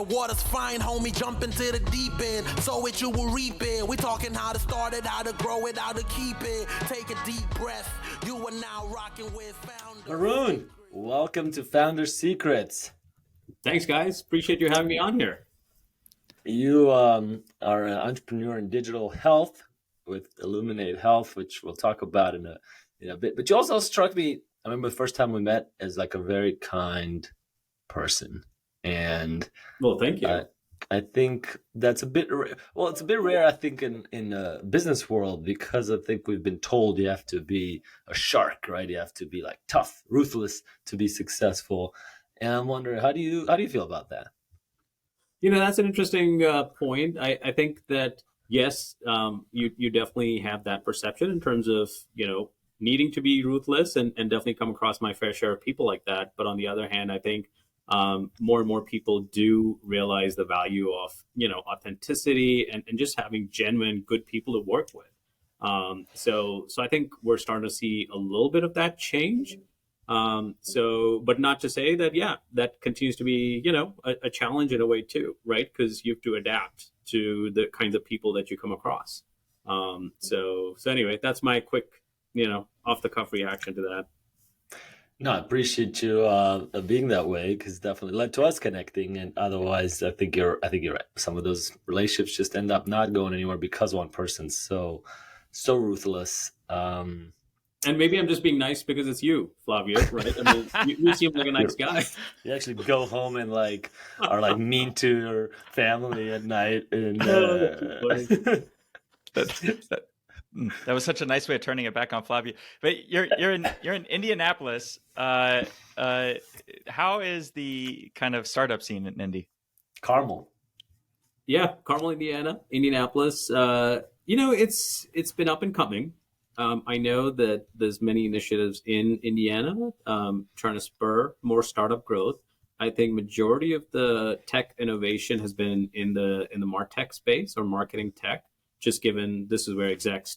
the water's fine, homie, jump into the deep end. Sow it, you will reap it. We talking how to start it, how to grow it, how to keep it. Take a deep breath. You are now rocking with Founder. Varun, welcome to Founder Secrets. Thanks, guys. Appreciate you having me on here. You are an entrepreneur in digital health with Illuminate Health, which we'll talk about in a bit. But you also struck me, I remember the first time we met, as like a very kind person. And well, thank you. I think that's a bit it's a bit rare, I think, in the business world, because I think we've been told you have to be a shark, right? You have to be like tough, ruthless to be successful. And I'm wondering, how do you feel about that? That's an interesting point. I think that, yes, you definitely have that perception in terms of, needing to be ruthless and definitely come across my fair share of people like that. But on the other hand, I think more and more people do realize the value of, authenticity and just having genuine, good people to work with. So I think we're starting to see a little bit of that change. But not to say that, that continues to be, a challenge in a way too, right? Because you have to adapt to the kinds of people that you come across. So anyway, that's my quick, off the cuff reaction to that. No, I appreciate you being that way, because definitely led to us connecting. And otherwise, I think you're right. Some of those relationships just end up not going anywhere because one person's so ruthless. And maybe I'm just being nice because it's you, Flavio, right? I mean, you seem like a nice guy. You actually go home and are mean to your family at night. And that was such a nice way of turning it back on Flavio. But you're in Indianapolis. How is the kind of startup scene in Indy? Carmel. Yeah, Carmel, Indianapolis. It's been up and coming. I know that there's many initiatives in Indiana trying to spur more startup growth. I think majority of the tech innovation has been in the MarTech space, or marketing tech, just given this is where Exact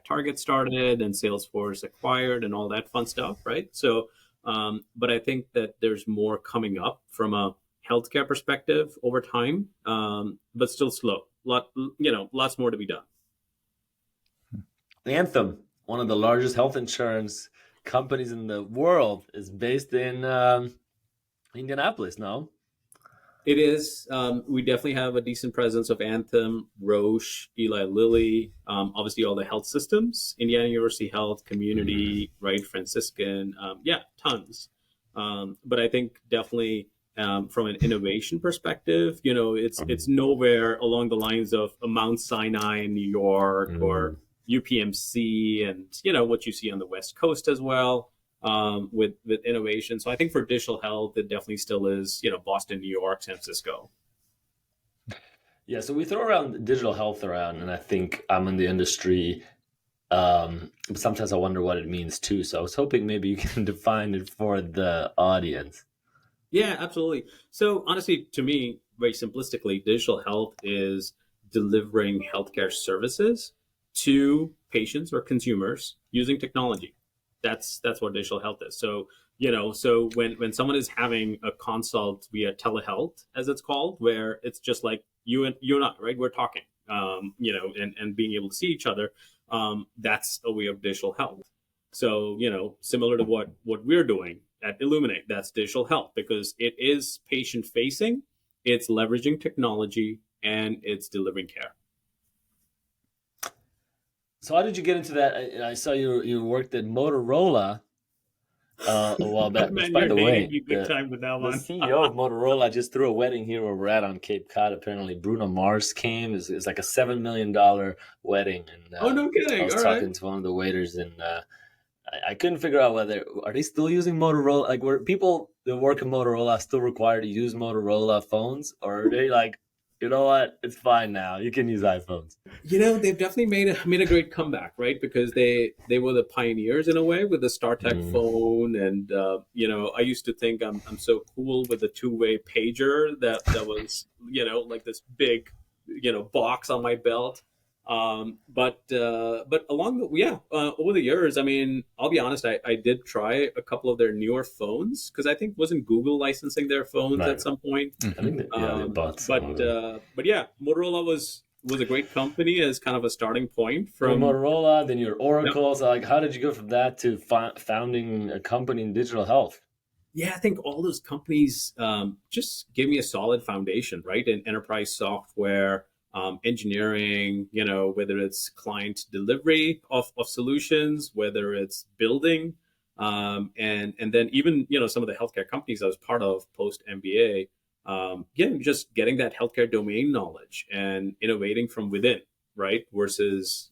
Target started and Salesforce acquired and all that fun stuff, right? So, but I think that there's more coming up from a healthcare perspective over time, but still slow. Lots more to be done. Anthem, one of the largest health insurance companies in the world, is based in Indianapolis, no? It is. We definitely have a decent presence of Anthem, Roche, Eli Lilly, obviously all the health systems, Indiana University Health, Community, right, Franciscan, tons. But I think definitely from an innovation perspective, it's nowhere along the lines of a Mount Sinai in New York or UPMC and, what you see on the West Coast as well. With innovation. So I think for digital health, it definitely still is, Boston, New York, San Francisco. Yeah, so we throw around digital health around, and I think I'm in the industry, but sometimes I wonder what it means too. So I was hoping maybe you can define it for the audience. Yeah, absolutely. So honestly, to me, very simplistically, digital health is delivering healthcare services to patients or consumers using technology. That's what digital health is. So, so when someone is having a consult via telehealth, as it's called, where it's just like you and I, right? We're talking, and being able to see each other. That's a way of digital health. So, similar to what we're doing at Illuminate, that's digital health, because it is patient facing, it's leveraging technology, and it's delivering care. So how did you get into that? I saw you worked at Motorola a while back. Man, by the way, big time with that one. The CEO of Motorola just threw a wedding here where we're at on Cape Cod. Apparently, Bruno Mars came. It's like a $7 million wedding. And, oh, no kidding! I was All talking to one of the waiters, and I couldn't figure out are they still using Motorola? Like, were people that work at Motorola still required to use Motorola phones, or are they like, you know what? It's fine now. You can use iPhones. They've definitely made a great comeback, right? Because they were the pioneers in a way with the StarTech phone, and I used to think I'm so cool with the two-way pager that was like this big box on my belt. But over the years, I mean, I'll be honest, I did try a couple of their newer phones because I think wasn't Google licensing their phones Right. at some point. I think that, they bought some of them. But yeah, Motorola was a great company as kind of a starting point From from. Motorola, then your Yep. Oracle. So like, how did you go from that to founding a company in digital health? Yeah, I think all those companies just gave me a solid foundation, right? In enterprise software, engineering, whether it's client delivery of solutions, whether it's building, and then even, some of the healthcare companies I was part of post MBA, just getting that healthcare domain knowledge and innovating from within, right? Versus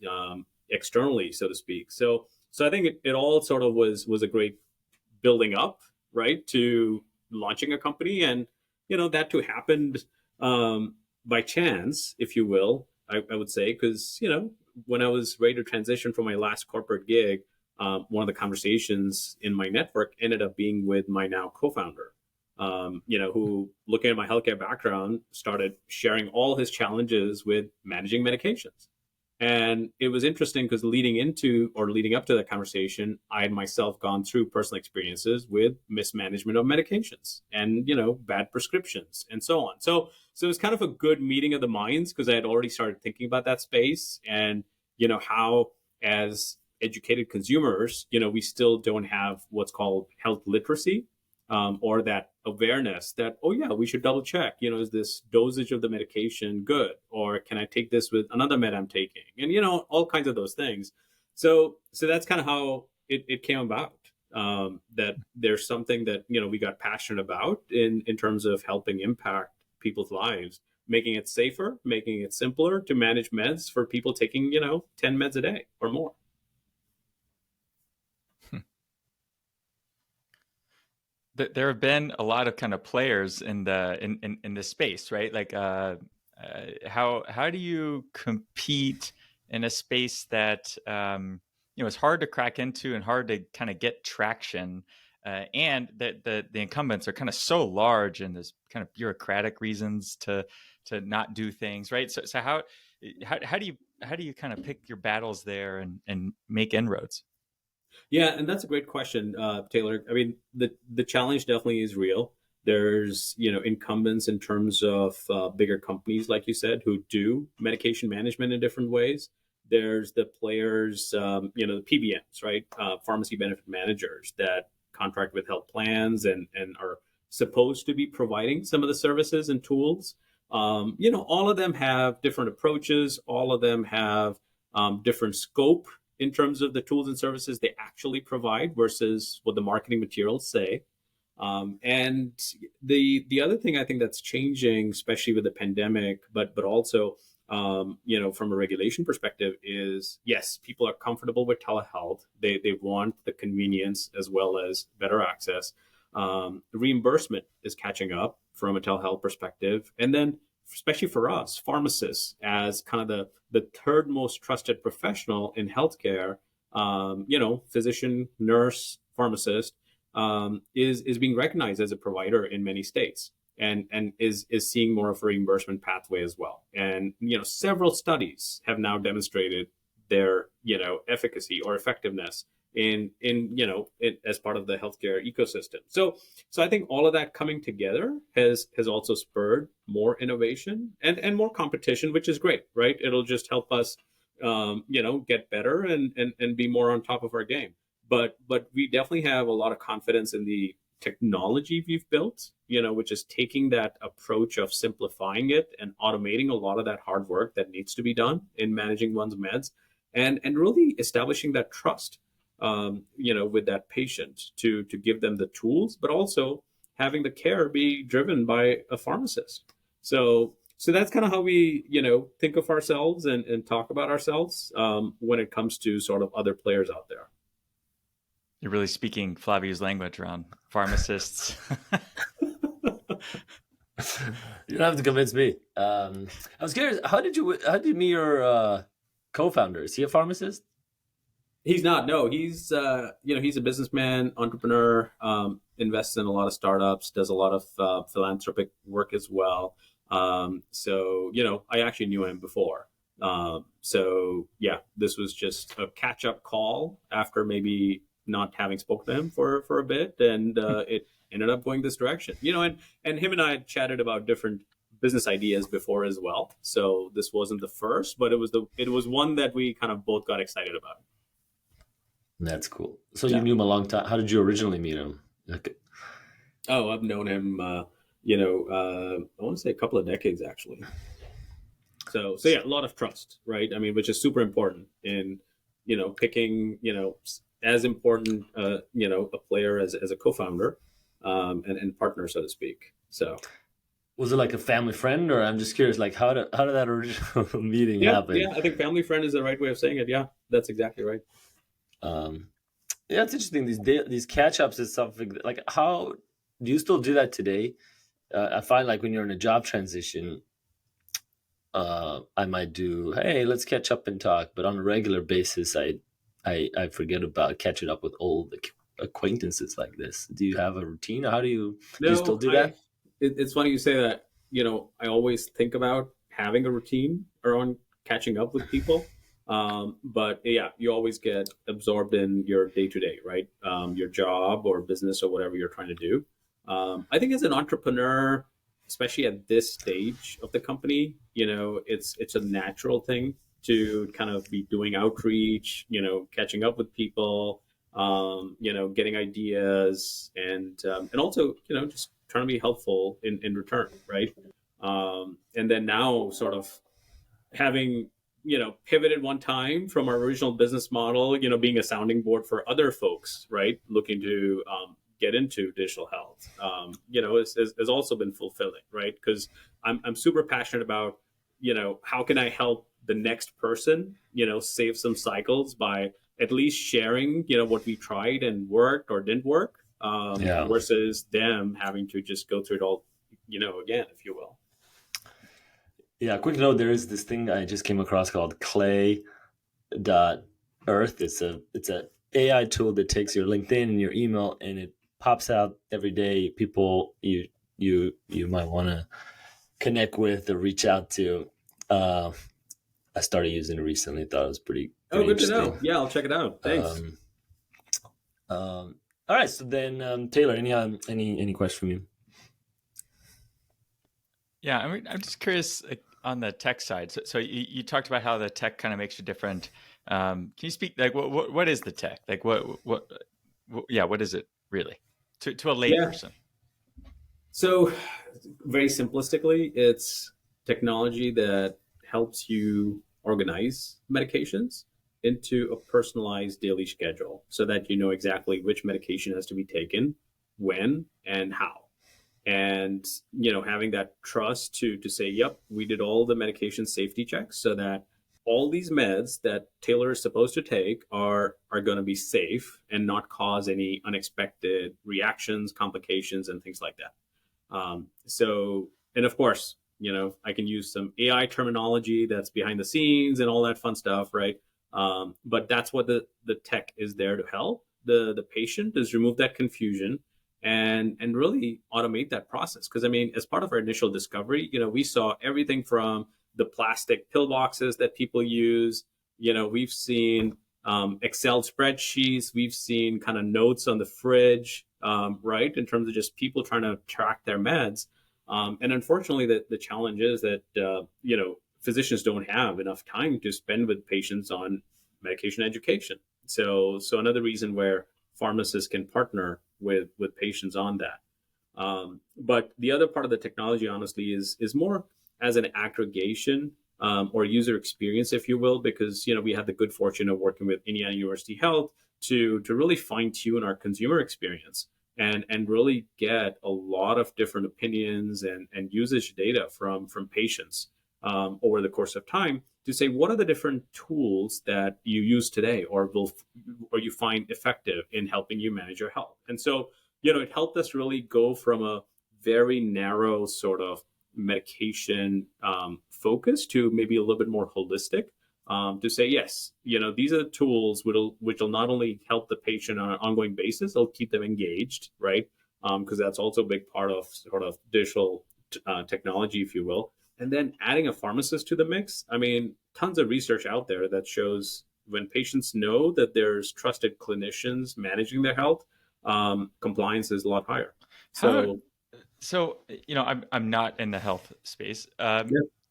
externally, so to speak. So I think it all sort of was a great building up, right, to launching a company. And that too happened by chance, if you will, I would say, because when I was ready to transition from my last corporate gig, one of the conversations in my network ended up being with my now co-founder, who, looking at my healthcare background, started sharing all his challenges with managing medications. And it was interesting because leading up to that conversation, I had myself gone through personal experiences with mismanagement of medications and, bad prescriptions and so on. So it was kind of a good meeting of the minds because I had already started thinking about that space and, how as educated consumers, we still don't have what's called health literacy, or that awareness that, oh yeah, we should double check, is this dosage of the medication good? Or can I take this with another med I'm taking? And, all kinds of those things. So that's kind of how it came about, that there's something that, we got passionate about in terms of helping impact people's lives, making it safer, making it simpler to manage meds for people taking, 10 meds a day or more. There have been a lot of kind of players in this space, right? Like, how do you compete in a space that it's hard to crack into and hard to kind of get traction, and that the incumbents are kind of so large, and there's kind of bureaucratic reasons to not do things, right? So how do you kind of pick your battles there and make inroads? Yeah, and that's a great question, Taylor. I mean, the challenge definitely is real. There's, incumbents in terms of bigger companies, like you said, who do medication management in different ways. There's the players, the PBMs, right? Pharmacy benefit managers that contract with health plans and are supposed to be providing some of the services and tools. All of them have different approaches. All of them have different scope in terms of the tools and services they actually provide versus what the marketing materials say. And the other thing I think that's changing, especially with the pandemic, but also from a regulation perspective, is yes, people are comfortable with telehealth. They want the convenience as well as better access. Reimbursement is catching up from a telehealth perspective, and then especially for us pharmacists as kind of the third most trusted professional in healthcare, physician, nurse, pharmacist, is being recognized as a provider in many states and is seeing more of a reimbursement pathway as well. And, several studies have now demonstrated their, efficacy or effectiveness in as part of the healthcare ecosystem. So I think all of that coming together has also spurred more innovation and more competition, which is great, right? It'll just help us, get better and be more on top of our game. But we definitely have a lot of confidence in the technology we've built, which is taking that approach of simplifying it and automating a lot of that hard work that needs to be done in managing one's meds and really establishing that trust, with that patient to give them the tools, but also having the care be driven by a pharmacist. So that's kind of how we, think of ourselves and talk about ourselves when it comes to sort of other players out there. You're really speaking Flavio's language around pharmacists. You don't have to convince me. I was curious, how did you meet your co-founder? Is he a pharmacist? He's not. No, he's he's a businessman, entrepreneur, invests in a lot of startups, does a lot of philanthropic work as well. So I actually knew him before. So yeah, this was just a catch-up call after maybe not having spoken to him for a bit, and it ended up going this direction. And him and I had chatted about different business ideas before as well. So this wasn't the first, but it was one that we kind of both got excited about. That's cool. So Yeah. you knew him a long time. How did you originally meet him? Like, Oh, I've known him, I want to say a couple of decades actually. So yeah, a lot of trust, right? I mean, which is super important in, picking, as important, a player as a co-founder, and partner, so to speak. So was it like a family friend, or I'm just curious, like how did that original meeting happen? yeah, I think family friend is the right way of saying it. Yeah, that's exactly right. Yeah, it's interesting. These catch ups is something like, how do you still do that today? I find like when you're in a job transition, I might do, hey, let's catch up and talk. But on a regular basis, I forget about catching up with old acquaintances like this. Do you have a routine? How do you still do that? It's funny you say that. I always think about having a routine around catching up with people. But yeah, you always get absorbed in your day to day, right? Your job or business or whatever you're trying to do. I think as an entrepreneur, especially at this stage of the company, it's a natural thing to kind of be doing outreach, catching up with people, getting ideas, and also, just trying to be helpful in return, right? And then now sort of having pivoted one time from our original business model, being a sounding board for other folks, right, looking to get into digital health, has also been fulfilling, right? Because I'm super passionate about, how can I help the next person, save some cycles by at least sharing, what we tried and worked or didn't work, versus them having to just go through it all, again, if you will. Yeah, quick note, there is this thing I just came across called Clay.Earth. It's a AI tool that takes your LinkedIn and your email, and it pops out every day people you might want to connect with or reach out to. I started using it recently. Thought it was pretty good to know. Yeah, I'll check it out. Thanks. All right. So then, Taylor, any question from you? Yeah, I mean, I'm just curious, like, on the tech side. So you talked about how the tech kind of makes you different. Can you speak, like, what is the tech? Like, what is it really to a lay person? So very simplistically, it's technology that helps you organize medications into a personalized daily schedule so that you know exactly which medication has to be taken, when, and how. And, having that trust to say, yep, we did all the medication safety checks so that all these meds that Taylor is supposed to take are going to be safe and not cause any unexpected reactions, complications, and things like that. And of course, I can use some AI terminology that's behind the scenes and all that fun stuff, right? But that's what the tech is there to help the patient, is remove that confusion and really automate that process. Because I mean, as part of our initial discovery, we saw everything from the plastic pill boxes that people use. We've seen Excel spreadsheets. We've seen kind of notes on the fridge, right, in terms of just people trying to track their meds. And unfortunately, the challenge is that physicians don't have enough time to spend with patients on medication education. So another reason where pharmacists can partner with patients on that. But the other part of the technology, honestly, is more as an aggregation or user experience, if you will, because we had the good fortune of working with Indiana University Health to really fine tune our consumer experience and really get a lot of different opinions and usage data from patients over the course of time to say, what are the different tools that you use today or you find effective in helping you manage your health. And so, it helped us really go from a very narrow sort of medication focus to maybe a little bit more holistic, to say, yes, these are the tools which will not only help the patient on an ongoing basis, they'll keep them engaged, right? Because that's also a big part of sort of digital technology, if you will. And then adding a pharmacist to the mix. I mean, tons of research out there that shows when patients know that there's trusted clinicians managing their health, compliance is a lot higher. How So, so I'm not in the health space, yeah.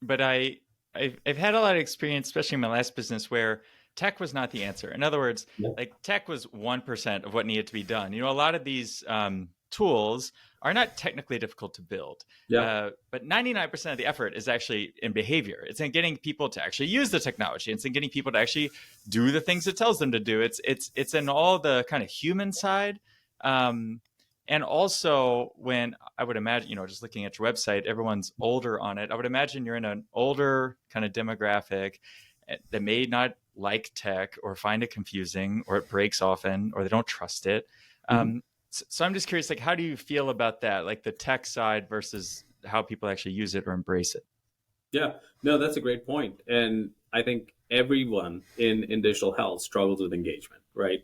but I've had a lot of experience, especially in my last business, where tech was not the answer. In other words, Yeah. like tech was 1% of what needed to be done. A lot of these tools are not technically difficult to build, Yeah. but 99% of the effort is actually in behavior. It's in getting people to actually use the technology. It's in getting people to actually do the things it tells them to do. It's in all the kind of human side. And also, when I would imagine, just looking at your website, everyone's older on it. I would imagine you're in an older kind of demographic that may not like tech or find it confusing, or it breaks often, or they don't trust it. So I'm just curious, like, how do you feel about that? Like the tech side versus how people actually use it or embrace it? Yeah, no, that's a great point. And I think everyone in digital health struggles with engagement, right?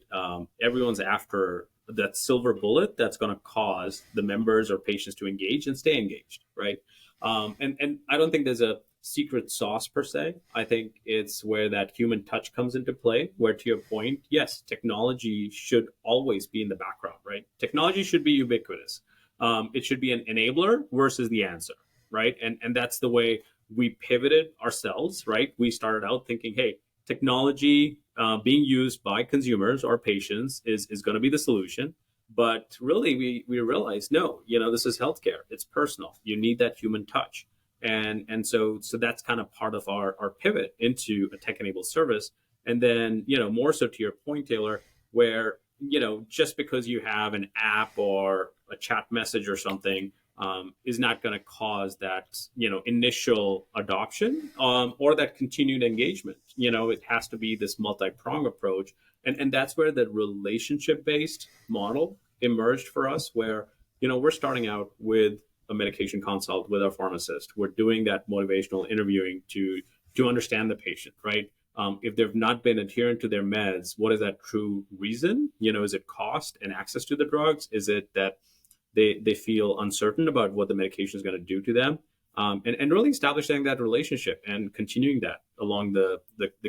Everyone's after that silver bullet that's going to cause the members or patients to engage and stay engaged, right? And I don't think there's a secret sauce per se. I think it's where that human touch comes into play, where to your point, yes, technology should always be in the background, right? Technology should be ubiquitous. It should be an enabler versus the answer, right? And that's the way we pivoted ourselves, right? We started out thinking, hey, technology being used by consumers or patients is going to be the solution. But really, we realized, no, this is healthcare. It's personal. You need that human touch. And so that's kind of part of our pivot into a tech-enabled service. And then, more so to your point, Taylor, where, just because you have an app or a chat message or something, is not going to cause that, initial adoption or that continued engagement. It has to be this multi-prong approach. And that's where the relationship-based model emerged for us, where, we're starting out with a medication consult with our pharmacist. We're doing that motivational interviewing to understand the patient, right? If they've not been adherent to their meds, what is that true reason? Is it cost and access to the drugs? Is it that they feel uncertain about what the medication is going to do to them? And really establishing that relationship and continuing that along the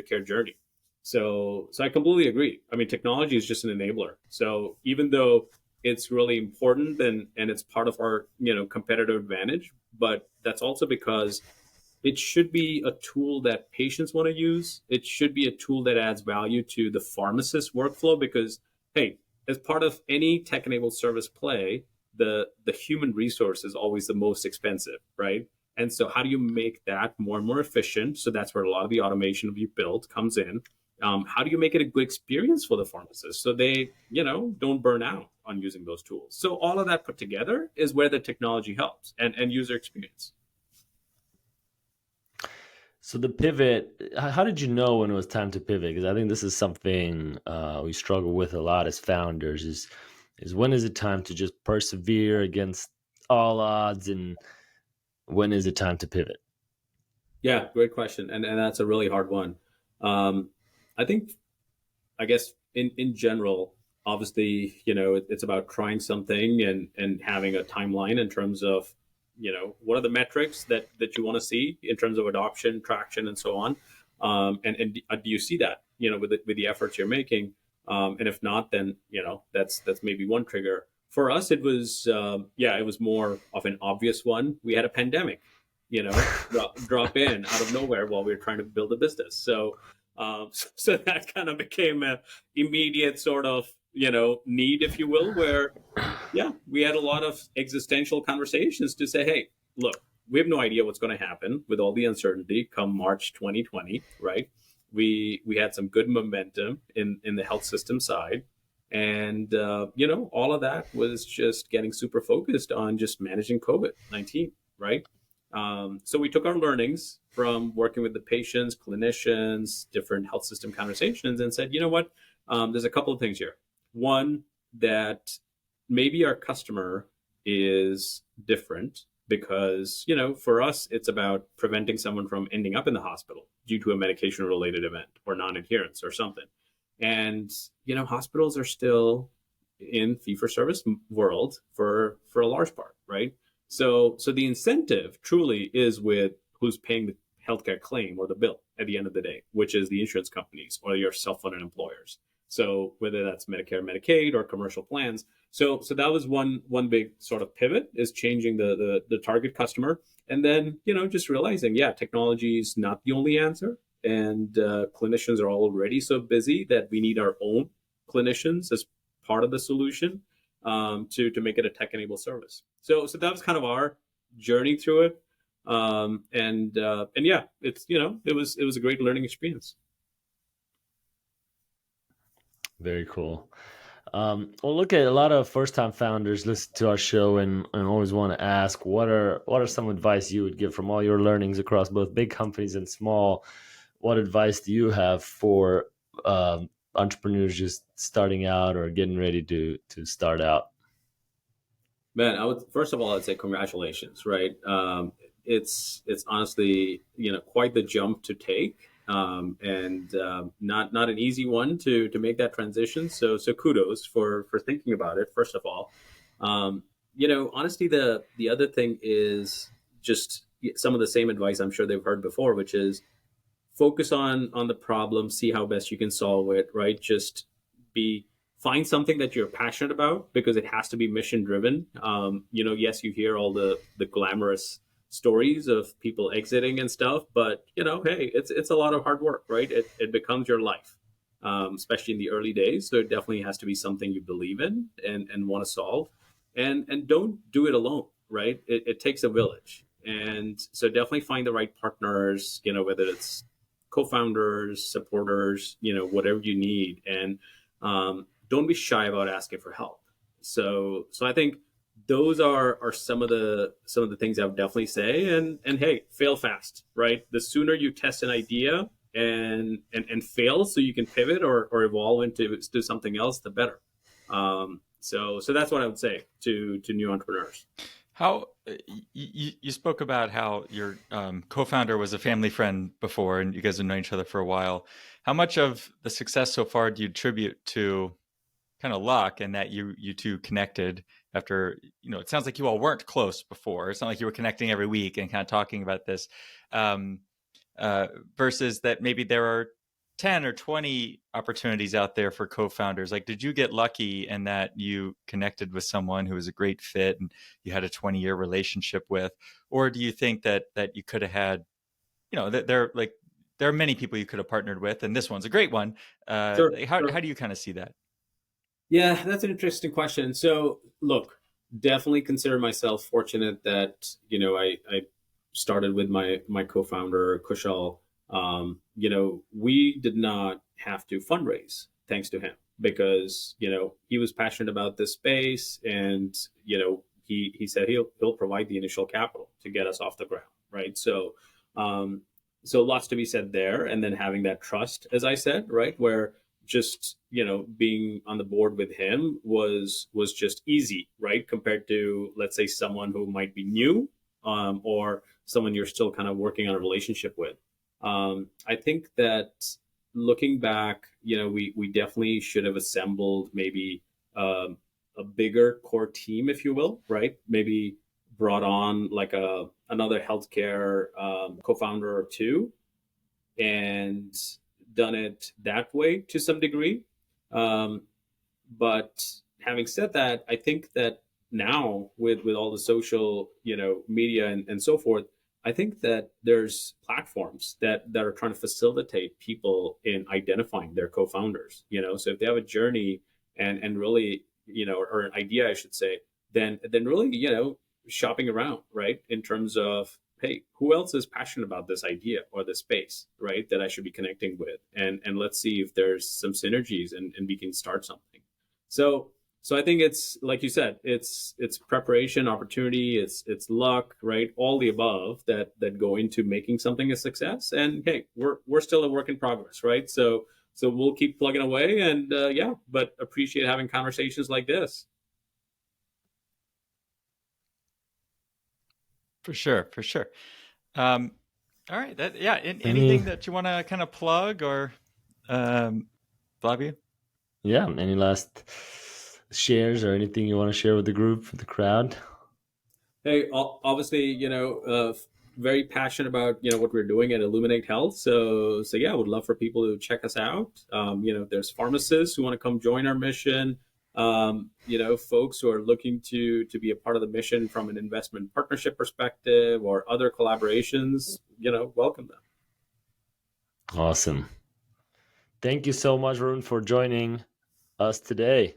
care journey. So I completely agree. I mean, technology is just an enabler. So even though it's really important and it's part of our, competitive advantage, but that's also because it should be a tool that patients want to use. It should be a tool that adds value to the pharmacist workflow because, hey, as part of any tech-enabled service play, the human resource is always the most expensive, right? And so how do you make that more and more efficient? So that's where a lot of the automation we built comes in. How do you make it a good experience for the pharmacist so they, don't burn out on using those tools? So all of that put together is where the technology helps and user experience. So the pivot, how did you know when it was time to pivot? Because I think this is something we struggle with a lot as founders is when is it time to just persevere against all odds and when is it time to pivot? Yeah, great question. And that's a really hard one. I guess in general, obviously, it's about trying something and having a timeline in terms of, what are the metrics that you want to see in terms of adoption, traction, and so on. And do you see that, with the efforts you're making? And if not, then, that's maybe one trigger. For us, it was, it was more of an obvious one. We had a pandemic, drop in out of nowhere while we were trying to build a business. So that kind of became an immediate sort of, need, if you will, where, we had a lot of existential conversations to say, hey, look, we have no idea what's going to happen with all the uncertainty come March 2020, right? We had some good momentum in the health system side. And, all of that was just getting super focused on just managing COVID-19, right? So we took our learnings from working with the patients, clinicians, different health system conversations and said, you know what, there's a couple of things here. One, that maybe our customer is different because, for us, it's about preventing someone from ending up in the hospital due to a medication-related event or non-adherence or something. And, hospitals are still in fee-for-service world for a large part, right? So the incentive truly is with who's paying the healthcare claim or the bill at the end of the day, which is the insurance companies or your self-funded employers. So whether that's Medicare, Medicaid, or commercial plans. So that was one big sort of pivot, is changing the target customer, and then just realizing, yeah, technology is not the only answer, and clinicians are already so busy that we need our own clinicians as part of the solution, to make it a tech-enabled service. So that was kind of our journey through it, and yeah, it was a great learning experience. Very cool. Well, look, at a lot of first-time founders listen to our show and always want to ask, what are some advice you would give from all your learnings across both big companies and small? What advice do you have for entrepreneurs just starting out or getting ready to start out? Man, first of all, I'd say congratulations, right? It's honestly, quite the jump to take, and not an easy one to make that transition. So kudos for thinking about it, first of all. Honestly, the other thing is just some of the same advice I'm sure they've heard before, which is focus on the problem, see how best you can solve it, right? Just find something that you're passionate about, because it has to be mission driven. Yes, you hear all the glamorous stories of people exiting and stuff, but hey, it's a lot of hard work, right? It becomes your life, especially in the early days. So it definitely has to be something you believe in and want to solve, and don't do it alone, right? It takes a village, and so definitely find the right partners, whether it's co-founders, supporters, whatever you need, and don't be shy about asking for help. So I think those are some of the things I would definitely say. And hey, fail fast, right? The sooner you test an idea and fail, so you can pivot or evolve into something else, the better. So that's what I would say to new entrepreneurs. How you spoke about how your co-founder was a family friend before, and you guys have known each other for a while. How much of the success so far do you attribute to kind of luck, and that you two connected after, it sounds like you all weren't close before. It's not like you were connecting every week and kind of talking about this, versus that maybe there are 10 or 20 opportunities out there for co-founders. Like, did you get lucky in that you connected with someone who was a great fit and you had a 20-year relationship with? Or do you think that you could have had, that there are many people you could have partnered with, and this one's a great one. Sure. How do you kind of see that? Yeah, that's an interesting question. So look, definitely consider myself fortunate that, I started with my co-founder, Kushal. We did not have to fundraise thanks to him, because, he was passionate about this space, and, he said he'll provide the initial capital to get us off the ground. Right. So lots to be said there. And then having that trust, as I said, right, where just, being on the board with him was just easy, right? Compared to, let's say, someone who might be new, or someone you're still kind of working on a relationship with. I think that looking back, we definitely should have assembled maybe a bigger core team, if you will, right? Maybe brought on like another healthcare co-founder or two, and done it that way to some degree. But having said that, I think that now with all the social, media and so forth, I think that there's platforms that are trying to facilitate people in identifying their co-founders. So if they have a journey and really, or an idea, I should say, then really, shopping around, right, in terms of, hey, who else is passionate about this idea or this space, right, that I should be connecting with, and let's see if there's some synergies and we can start something. So I think it's like you said, it's preparation, opportunity, it's luck, right, all the above that go into making something a success. And hey, we're still a work in progress, right? So we'll keep plugging away, and but appreciate having conversations like this. For sure. All right. Anything that you want to kind of plug or, Flavio? Yeah. Any last shares or anything you want to share with the group, with the crowd? Hey, obviously, very passionate about what we're doing at Illuminate Health. So yeah, I would love for people to check us out. There's pharmacists who want to come join our mission. Folks who are looking to be a part of the mission from an investment partnership perspective or other collaborations. Welcome them. Awesome. Thank you so much, Varun, for joining us today.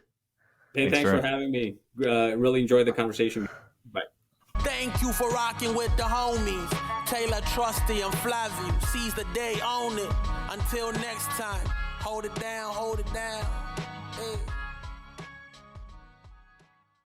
Hey, thanks for having me. Really enjoyed the conversation. Bye. Thank you for rocking with the homies. Taylor, Trusty, and Flavio. Seize the day, own it. Until next time, hold it down, hold it down. Hey.